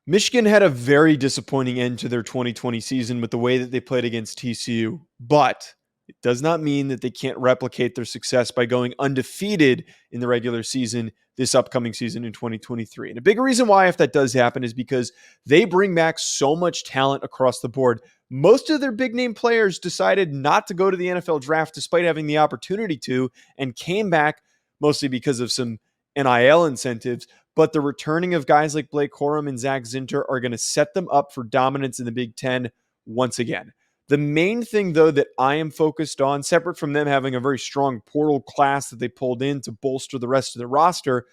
Michigan had a very disappointing end to their 2020 season with the way that they played against TCU, but it does not mean that they can't replicate their success by going undefeated in the regular season this upcoming season in 2023. And a big reason why, if that does happen, is because they bring back so much talent across the board. Most of their big name players decided not to go to the NFL draft despite having the opportunity to, and came back mostly because of some NIL incentives. But the returning of guys like Blake Corum and Zach Zinter are going to set them up for dominance in the Big Ten once again. The main thing, though, that I am focused on, separate from them having a very strong portal class that they pulled in to bolster the rest of the roster,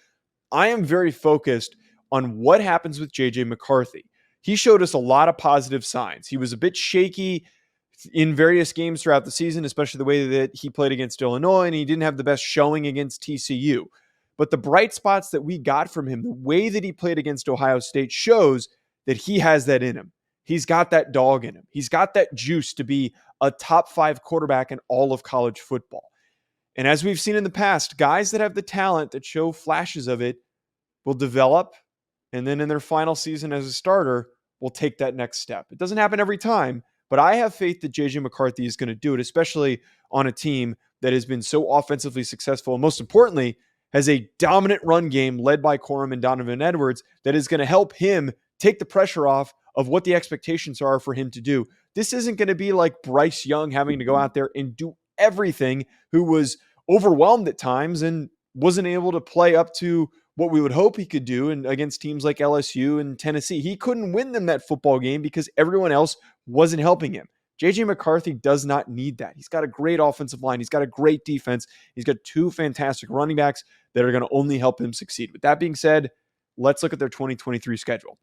I am very focused on what happens with JJ McCarthy. He showed us a lot of positive signs. He was a bit shaky in various games throughout the season, especially the way that he played against Illinois, and he didn't have the best showing against TCU. But the bright spots that we got from him, the way that he played against Ohio State, shows that he has that in him. He's got that dog in him. He's got that juice to be a top 5 quarterback in all of college football. And as we've seen in the past, guys that have the talent, that show flashes of it, will develop, and then in their final season as a starter, will take that next step. It doesn't happen every time, but I have faith that JJ McCarthy is going to do it, especially on a team that has been so offensively successful, and most importantly, has a dominant run game led by Corum and Donovan Edwards that is going to help him take the pressure off of what the expectations are for him to do. This isn't going to be like Bryce Young having to go out there and do everything, who was overwhelmed at times and wasn't able to play up to what we would hope he could do and against teams like LSU and Tennessee. He couldn't win them that football game because everyone else wasn't helping him. JJ McCarthy does not need that. He's got a great offensive line. He's got a great defense. He's got 2 fantastic running backs that are going to only help him succeed. With that being said, let's look at their 2023 schedule.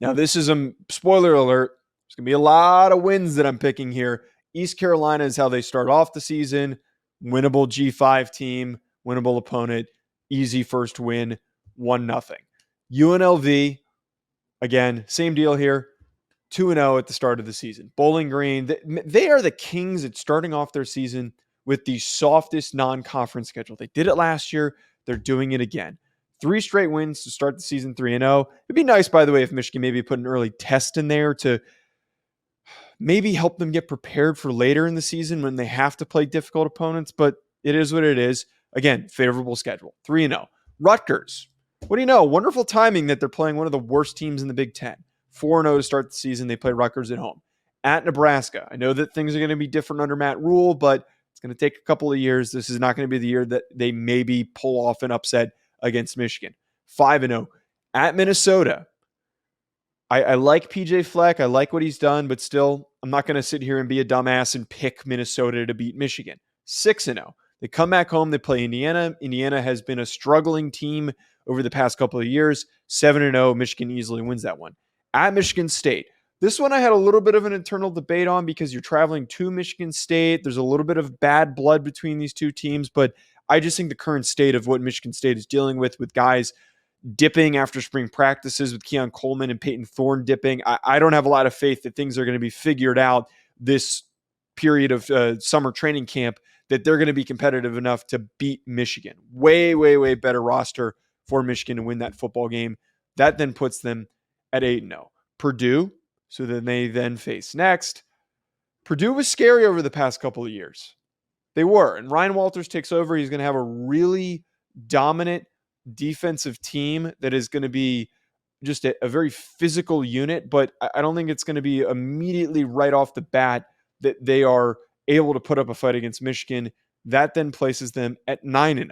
Now, this is a spoiler alert. There's going to be a lot of wins that I'm picking here. East Carolina is how they start off the season. Winnable G5 team, winnable opponent, easy first win, 1-0. UNLV, again, same deal here. 2-0 at the start of the season. Bowling Green, they are the kings at starting off their season with the softest non-conference schedule. They did it last year. They're doing it again. 3 straight wins to start the season 3-0. It'd be nice, by the way, if Michigan maybe put an early test in there to maybe help them get prepared for later in the season when they have to play difficult opponents, but it is what it is. Again, favorable schedule, 3-0. Rutgers, what do you know? Wonderful timing that they're playing one of the worst teams in the Big Ten. 4-0 to start the season. They play Rutgers at home. At Nebraska, I know that things are going to be different under Matt Rule, but it's going to take a couple of years. This is not going to be the year that they maybe pull off an upset against Michigan. 5-0. At Minnesota, I like PJ Fleck. I like what he's done, but still, I'm not going to sit here and be a dumbass and pick Minnesota to beat Michigan. 6-0. They come back home. They play Indiana. Indiana has been a struggling team over the past couple of years. 7-0. Michigan easily wins that one. At Michigan State. This one I had a little bit of an internal debate on because you're traveling to Michigan State. There's a little bit of bad blood between these two teams, but I just think the current state of what Michigan State is dealing with guys dipping after spring practices, with Keon Coleman and Peyton Thorne dipping, I don't have a lot of faith that things are going to be figured out this period of summer training camp, that they're going to be competitive enough to beat Michigan. Way, way, way better roster for Michigan to win that football game. That then puts them at 8-0. Purdue, so then they then face next. Purdue was scary over the past couple of years. They were. And Ryan Walters takes over. He's going to have a really dominant defensive team that is going to be just a very physical unit, but I don't think it's going to be immediately right off the bat that they are able to put up a fight against Michigan. That then places them at 9-0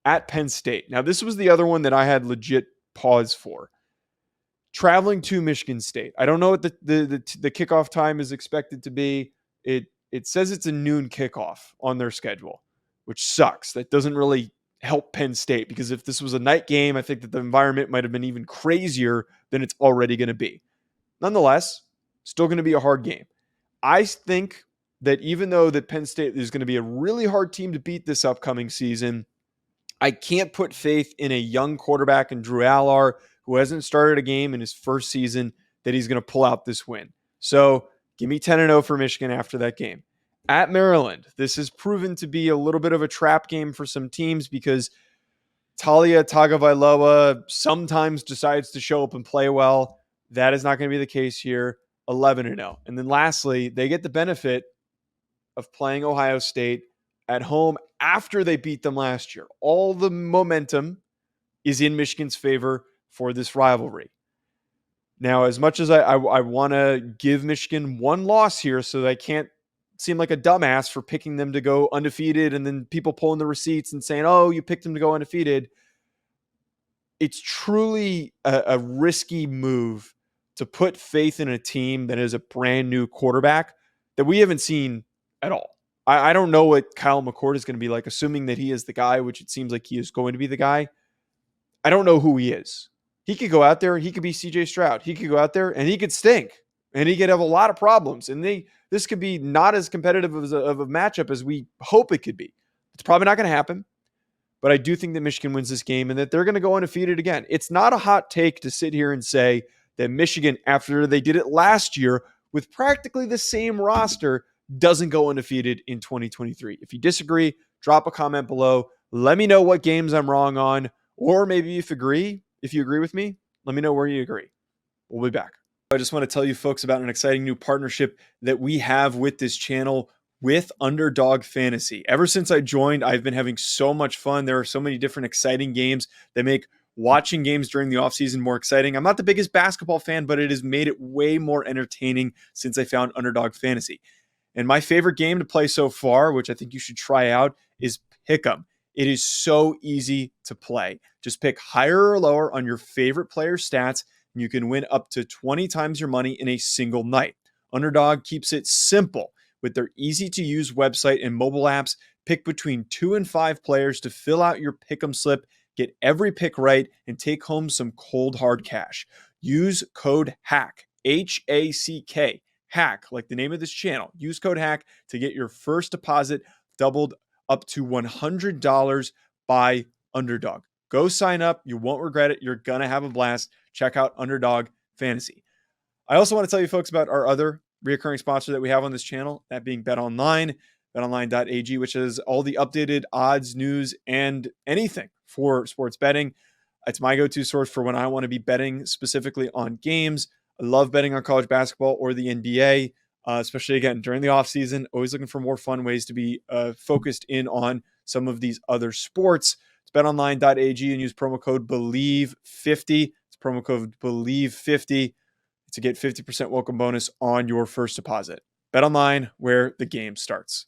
at Penn State. Now, this was the other one that I had legit pause for. Traveling to Michigan State. I don't know what the kickoff time is expected to be. It says it's a noon kickoff on their schedule, which sucks. That doesn't really help Penn State, because if this was a night game, I think that the environment might have been even crazier than it's already going to be. Nonetheless, still going to be a hard game. I think that even though that Penn State is going to be a really hard team to beat this upcoming season, I can't put faith in a young quarterback in Drew Allar, who hasn't started a game in his first season, that he's going to pull out this win. So give me 10-0 for Michigan after that game. At Maryland, this has proven to be a little bit of a trap game for some teams, because Talia Tagovailoa sometimes decides to show up and play well. That is not going to be the case here. 11-0. And then lastly, they get the benefit of playing Ohio State at home after they beat them last year. All the momentum is in Michigan's favor for this rivalry. Now, as much as I want to give Michigan one loss here so that I can't seem like a dumbass for picking them to go undefeated and then people pulling the receipts and saying, oh, you picked them to go undefeated. It's truly a risky move to put faith in a team that is a brand new quarterback that we haven't seen at all. I don't know what Kyle McCord is going to be like, assuming that he is the guy, which it seems like he is going to be the guy. I don't know who he is. He could go out there. He could be CJ Stroud. He could go out there and he could stink and he could have a lot of problems. And this could be not as competitive of a matchup as we hope it could be. It's probably not going to happen. But I do think that Michigan wins this game and that they're going to go undefeated again. It's not a hot take to sit here and say that Michigan, after they did it last year with practically the same roster, doesn't go undefeated in 2023. If you disagree, drop a comment below. Let me know what games I'm wrong on, or maybe if you agree with me, let me know where you agree. We'll be back. I just want to tell you folks about an exciting new partnership that we have with this channel with Underdog Fantasy. Ever since I joined, I've been having so much fun. There are so many different exciting games that make watching games during the offseason more exciting. I'm not the biggest basketball fan, but it has made it way more entertaining since I found Underdog Fantasy. And my favorite game to play so far, which I think you should try out, is Pick'em. It is so easy to play. Just pick higher or lower on your favorite player's stats, and you can win up to 20 times your money in a single night. Underdog keeps it simple. With their easy-to-use website and mobile apps, pick between 2 and 5 players to fill out your pick'em slip, get every pick right, and take home some cold hard cash. Use code HACK, H-A-C-K, HACK, like the name of this channel. Use code HACK to get your first deposit doubled up to $100 by Underdog. Go sign up. You won't regret it. You're going to have a blast. Check out Underdog Fantasy. I also want to tell you folks about our other recurring sponsor that we have on this channel, that being BetOnline, betonline.ag, which is all the updated odds, news, and anything for sports betting. It's my go-to source for when I want to be betting specifically on games. I love betting on college basketball or the NBA, especially, again, during the offseason. Always looking for more fun ways to be focused in on some of these other sports. It's betonline.ag and use promo code BELIEVE50. It's promo code BELIEVE50. To get 50% welcome bonus on your first deposit. Bet online, where the game starts.